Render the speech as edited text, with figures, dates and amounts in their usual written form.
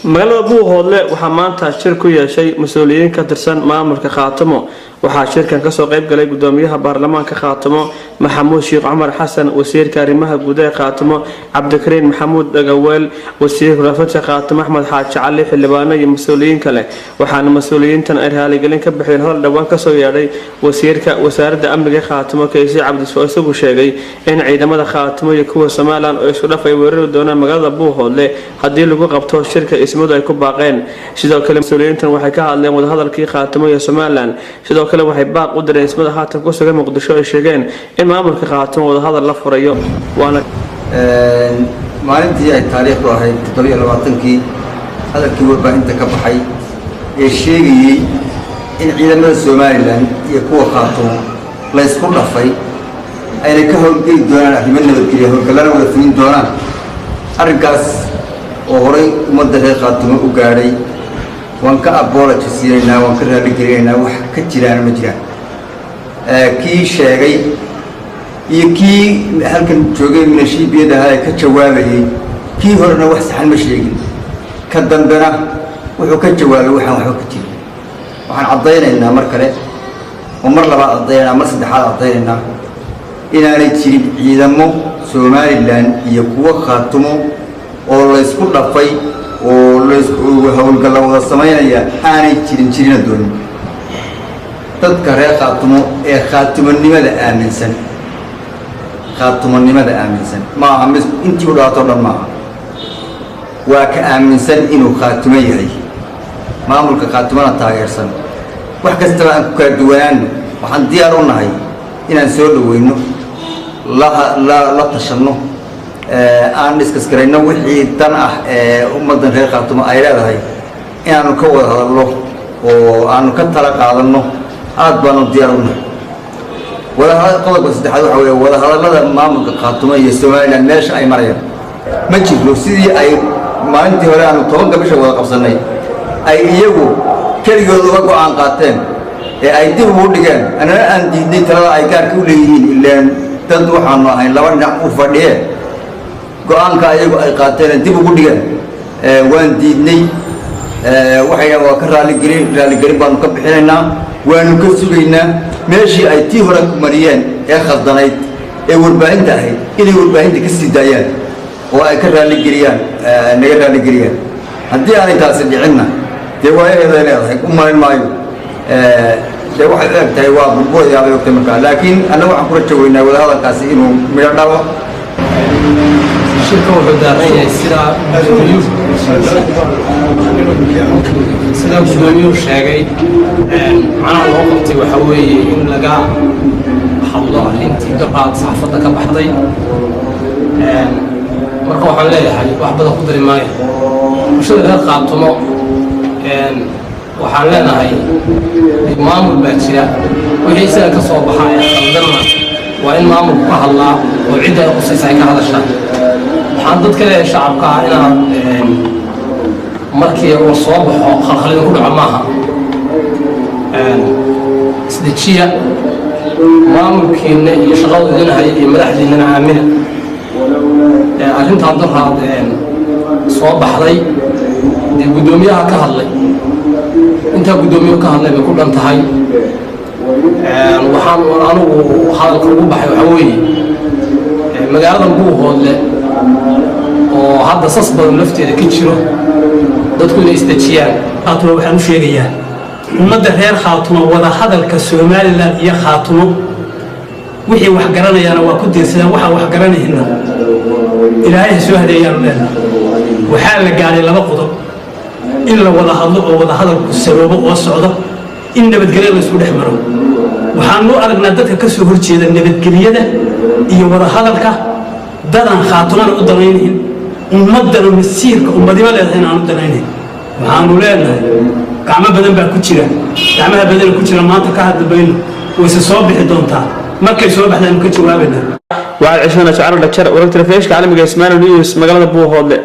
magaalada buuhoodle waxaa maanta shir ku yeeshay mas-uuliyiin ka tirsan maamulka khaatamo waxaa shirkan kasoo qayb galay gudoomiyaha baarlamaanka khaatamo maxamuud sheekh cumar xasan wasiirka arrimaha gudaha khaatamo cabdikariin maxamuud dagaweel wasiirka rafadka khaatamo axmed xaaji cali xildhibaano iyo mas-uuliyiin kale waxaana mas-uuliyiintan ay raaligelin ka bixiyeen hor dhowaan kasoo yeedhay wasiirka wasaaradda amniga khaatamo kaysi cabdisoo isagu sheegay in ciidamada khaatamo iyo kuwa somalilan oo isku dhaf ay weerari doonaan magaalada buuhoodle haddii lagu qabto shirka ismadu ay ku baaqeen sidoo kale mas-uuliyiintan waxay ka hadleen wadahadalkii khaatamo iyo somalilan sidoo kale waxay baaq u direen ismada haatan ku sugan muqdisho ay sheegeen in maamulka khaatamo wadahadal la furayo waana maalintii ay taariikhdu ahayd 27kii hadalkii warbaahinta ka baxay ee sheegayay in ciidamada somalilan iyo kuwa khaatamo la isku dhafay ayna ka howlgeli doonaan arrimo nabadgelyo howlgallana wada fulin doonaan arrinkaas oo horay ummadda reer khaatamo u gaadhay waan ka apologisiinaynaa waan ka raaligelinaynaa wax ka jiraan ma jiraan kii sheegay iyo kii halkan joogay minashiibiyada ahaa ee ka jawaabayay kii horena wax saxan ma sheegin ka dambena wuxuu ka jawaabay waxaan waxba ka jirin waxaan caddaynaynaa mar kale oo mar labaad caddaynaynaa mar saddexaad caddaynaynaa inaanay jirin ciidamo somalilan iyo kuwo khaatamo oo la isku dhafay oo howlgalla wada samaynaya aanay jirina doonin dadka reer khaatamo ee khaatimonimada aaminsan maaha mis intii u dhawaato dhan maaha waa ka aaminsan inuu khaatimo yahay maamulka khaatimona taageersan wax kastaba aan ku kala duwanaano waxaan diyaar u nahay inaan soo dhaweyno la tashanno aan diskas-garayno wixii dan ah ee ummaddan reer khaatamo ay leedahay inaanu ka wada hadalno oo aanu ka tala qaadanno aad baanu diyaar u nahay qodobka saddexaad waxa weeye wadahadallada maamulka khaatamo iyo somalilan meesha ay marayaan ma jirno sidii ay maalintii hore aanu 10 bisha wada qabsannay ay iyagu keligood uga go'aan qaateen ee ay dib ugu dhigeen annana aan diidnay talada ay gaarka u leeyihiin ilaan dad waxaanu ahayn laba dhinac u fadhiyeen go-aanka ayagu ay qaateen dib ugu dhigeen waan diidnay waxayna waa ka raaligelin baanu ka bixinaynaa waanu ka sugaynaa meeshii ay tii hore ku mariyeen ee khaldanayd ee warbaahinta ahayd inay warbaahinta ka sii daayaan oo ay ka naga raaligeliyaan haddii aanay taasi dhicinna dee waayaheeday leedahay u marin maayo dee waxay u eg tahay waa burbudayaabay ogtay markaa laakiin annaga waxaan kula joogaynaa wadahadalkaasi inuu midho dhalo shirka wuxuu daaran yahay sidaa gudoomiyuhu sheegay macnaha loo qabtay waxa weeye in laga hadlo arrintii gabdhaad saxaafadda ka baxday marka waxaan leeyahay wax badan ku dari maayo bulshada reer khaatamo waxaan leenahay maamul baa jira wixii isaga ka soo baxa ee khaldanna waa in maamulku ka hadlaa oo cidda ay qusaysa ay ka hadashaan waxaan dadka leeyahay shacabka ah inaad markii uu soo baxo khalkhalin ku dhaco maaha isdejiya maamulkiina iyo shaqada idin haya iyo madaxdiinana aamina arrintaan daraad soo baxday dee guddoomiyaha ka hadlay intaa guddoomiyaha ka hadlay bay ku dhan tahay waxaan anigu hadalka ugu baxay waxaa weeye magaaladan buuhoodle oo hadda sas badan lafteeda ka jiro dadku inay isdejiyaan khaatamo waxaan u sheegayaa ummadda reer khaatamo wada hadalka somalilan iyo khaatamo wixii wax garanayaana waa ku diirsadaan waxaan wax garanayna ilaahay ha soo hadeeyaanu leenahay waxaa la gaadhay 2 qodob in la wada hadlo oo wada hadalku sababo oo socdo in nabadgelyo la isku dhex maro waxaanu aragnaa dadka ka soo horjeeda nabadgelyada iyo wada hadalka dadan khaatamana u danaynayn ummadana masiirka ummadima leedahay aanu danaynayn waxaanu leenahay gacmo badan baa ku jira gacmaha badan ku jira maanta ka hadlayno way soo bixi doontaa markay soo baxdaan ka jawaabayna وعلى 20 شهر ورقة الفيش كعلم جسمان النيوز مقالة بوه هذا